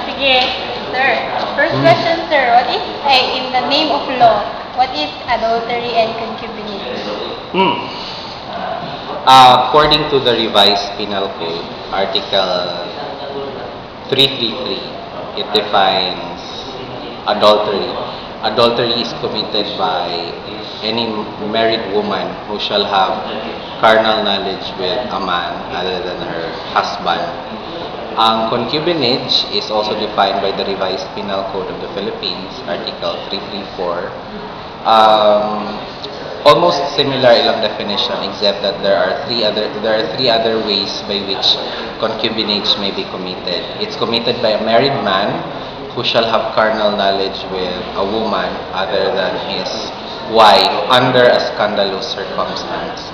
Sige, sir. First question, sir. What is, in the name of law, what is adultery and concubinage? According to the revised penal code, Article 333, it defines adultery. Adultery is committed by any married woman who shall have carnal knowledge with a man other than her husband. Ang concubinage is also defined by the revised penal code of the Philippines, Article 334. Almost similar ilang definition, except that there are three other ways by which concubinage may be committed. It's committed by a married man who shall have carnal knowledge with a woman other than his wife under a scandalous circumstance.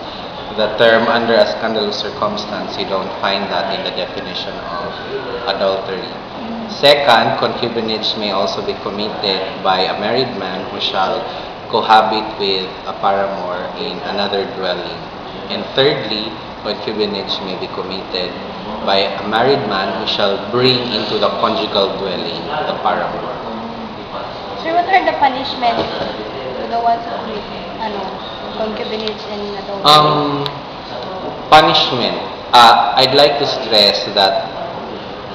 The term under a scandalous circumstance, you don't find that in the definition of adultery. Second, concubinage may also be committed by a married man who shall cohabit with a paramour in another dwelling. And thirdly, concubinage may be committed by a married man who shall bring into the conjugal dwelling the paramour. Sir, what are the punishments to the ones who commit concubinage and adultery? Punishment. I'd like to stress that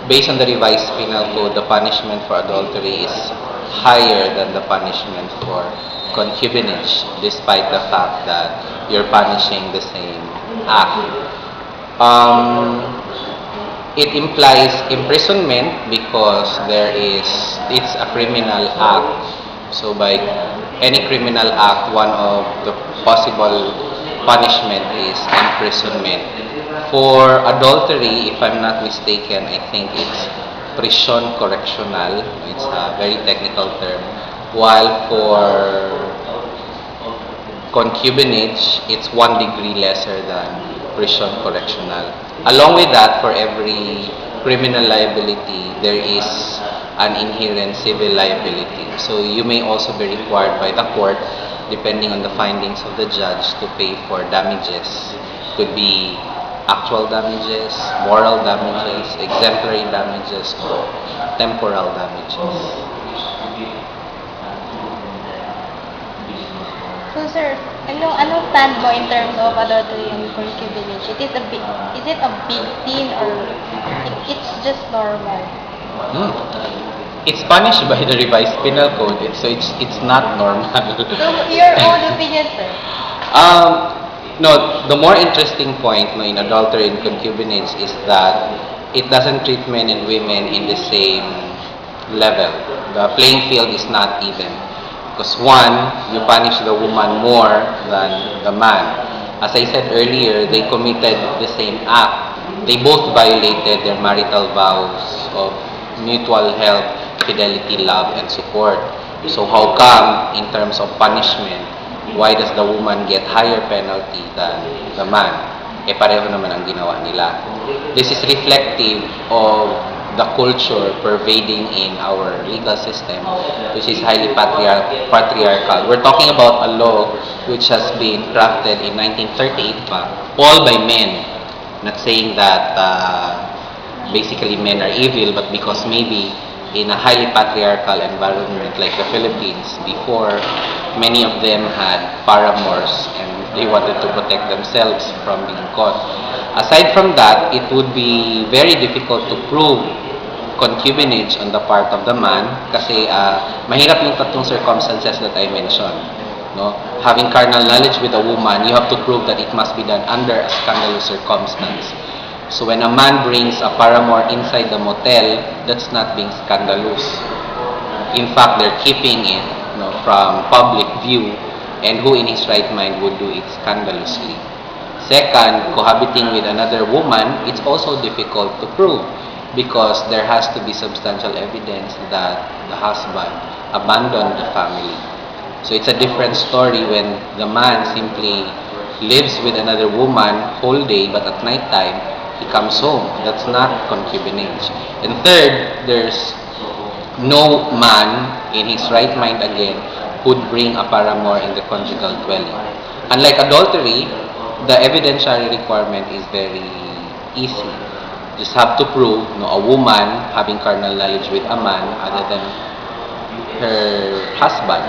based on the revised penal code, the punishment for adultery is higher than the punishment for concubinage, despite the fact that you're punishing the same act. It implies imprisonment because it's a criminal act. So by any criminal act, one of the possible punishment is imprisonment. For adultery, if I'm not mistaken, I think it's prison correctional. It's a very technical term. While for concubinage, it's 1 degree lesser than prison correctional. Along with that, for every criminal liability, there is an inherent civil liability. So you may also be required by the court, depending on the findings of the judge, to pay for damages. Could be actual damages, moral damages, exemplary damages, or temporal damages. So, sir, anong stand mo in terms of adultery and concubinage? Is it a big sin or it's just normal? It's punished by the revised penal code, so it's not normal. So, your own opinion, sir? No, the more interesting point in adultery and concubinage is that it doesn't treat men and women in the same level. The playing field is not even. Because one, you punish the woman more than the man. As I said earlier, they committed the same act. They both violated their marital vows of mutual help, fidelity, love, and support. So how come, in terms of punishment, why does the woman get higher penalty than the man? Pareho naman ang ginawa nila. This is reflective of the culture pervading in our legal system, which is highly patriarchal. We're talking about a law which has been crafted in 1938 all by men. Not saying that basically men are evil, but because maybe in a highly patriarchal environment like the Philippines, before, many of them had paramours and they wanted to protect themselves from being caught. Aside from that, it would be very difficult to prove concubinage on the part of the man kasi mahirap yung tatlong circumstances that I mentioned. No? Having carnal knowledge with a woman, you have to prove that it must be done under a scandalous circumstance. So when a man brings a paramour inside the motel, that's not being scandalous. In fact, they're keeping it from public view, and who in his right mind would do it scandalously? Second, cohabiting with another woman, it's also difficult to prove because there has to be substantial evidence that the husband abandoned the family. So it's a different story when the man simply lives with another woman whole day, but at night time, he comes home. That's not concubinage. And third, there's no man in his right mind again would bring a paramour in the conjugal dwelling. Unlike adultery, the evidentiary requirement is very easy. just have to prove a woman having carnal knowledge with a man other than her husband.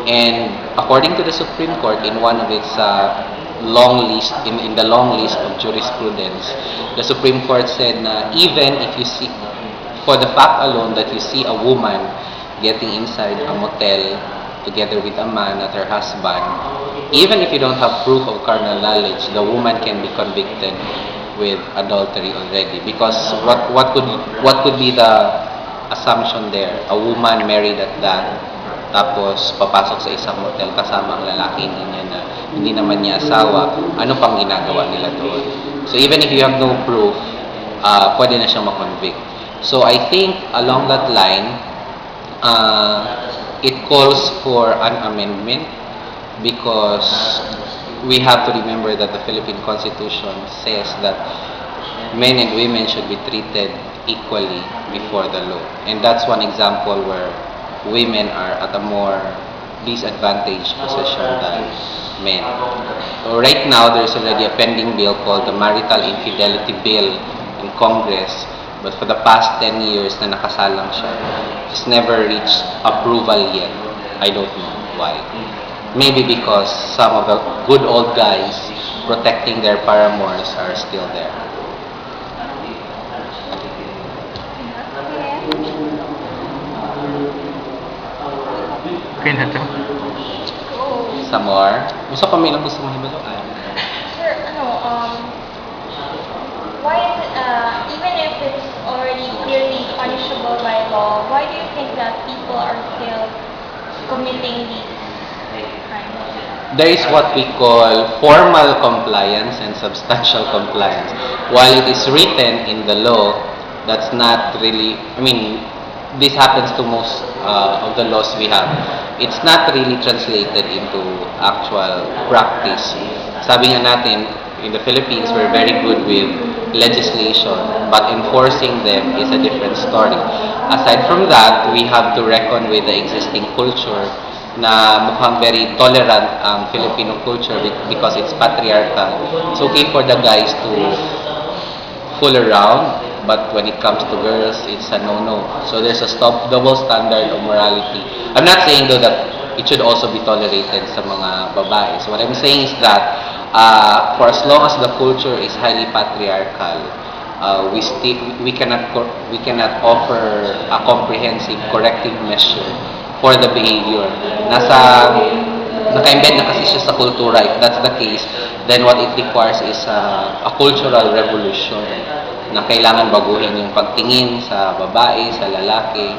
And according to the Supreme Court, in one of its long list, in the long list of jurisprudence, the Supreme Court said na even if you see, for the fact alone that you see a woman getting inside a motel together with a man at her husband, even if you don't have proof of carnal knowledge, the woman can be convicted with adultery already. Because what could be the assumption there? A woman married at that, tapos papasok sa isang motel kasama ang lalaki niya na hindi naman niya asawa, ano pang ginagawa nila doon? So even if you have no proof, pwede na siyang makonvict. So I think along that line, it calls for an amendment because we have to remember that the Philippine Constitution says that men and women should be treated equally before the law. And that's one example where women are at a more disadvantaged position than men. So right now, there's already a pending bill called the Marital Infidelity Bill in Congress. But for the past 10 years na nakasalang siya, it's never reached approval yet. I don't know why. Maybe because some of the good old guys protecting their paramours are still there. Okay na to. Some more? Gusto pa may lang gusto mong hibaluan? Sir, why is it, even if it's already clearly punishable by law, why do you think that people are still committing these crimes? There is what we call formal compliance and substantial compliance. While it is written in the law, that's not really, this happens to most of the laws we have. It's not really translated into actual practice. Sabi nga natin, in the Philippines, we're very good with legislation, but enforcing them is a different story. Aside from that, we have to reckon with the existing culture na mukhang very tolerant ang Filipino culture because it's patriarchal. It's okay for the guys to fool around, but when it comes to girls, it's a no-no. So there's a double standard of morality. I'm not saying though that it should also be tolerated sa mga babae. So what I'm saying is that for as long as the culture is highly patriarchal, we cannot offer a comprehensive corrective measure for the behavior. Naka-embed na kasi siya sa kultura. If that's the case, then what it requires is a cultural revolution na kailangan baguhin yung pagtingin sa babae, sa lalaki,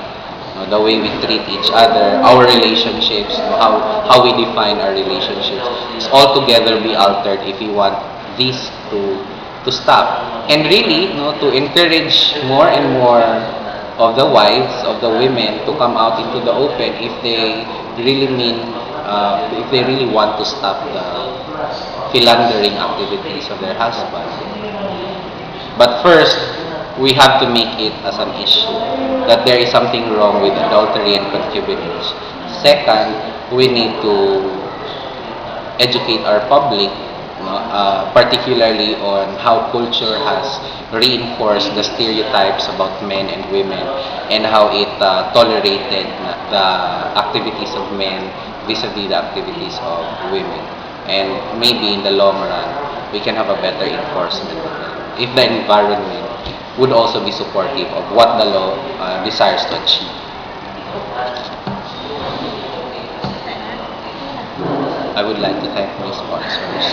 the way we treat each other, our relationships, how we define our relationships. It's altogether be altered if we want this to stop. And really, to encourage more and more of the wives, of the women to come out into the open if they really if they really want to stop the philandering activities of their husband. But first, we have to make it as an issue that there is something wrong with adultery and concubinage. Second, we need to educate our public, particularly on how culture has reinforced the stereotypes about men and women and how it tolerated the activities of men vis-a-vis the activities of women. And maybe in the long run, we can have a better enforcement of them if the environment would also be supportive of what the law desires to achieve. I would like to thank my sponsors.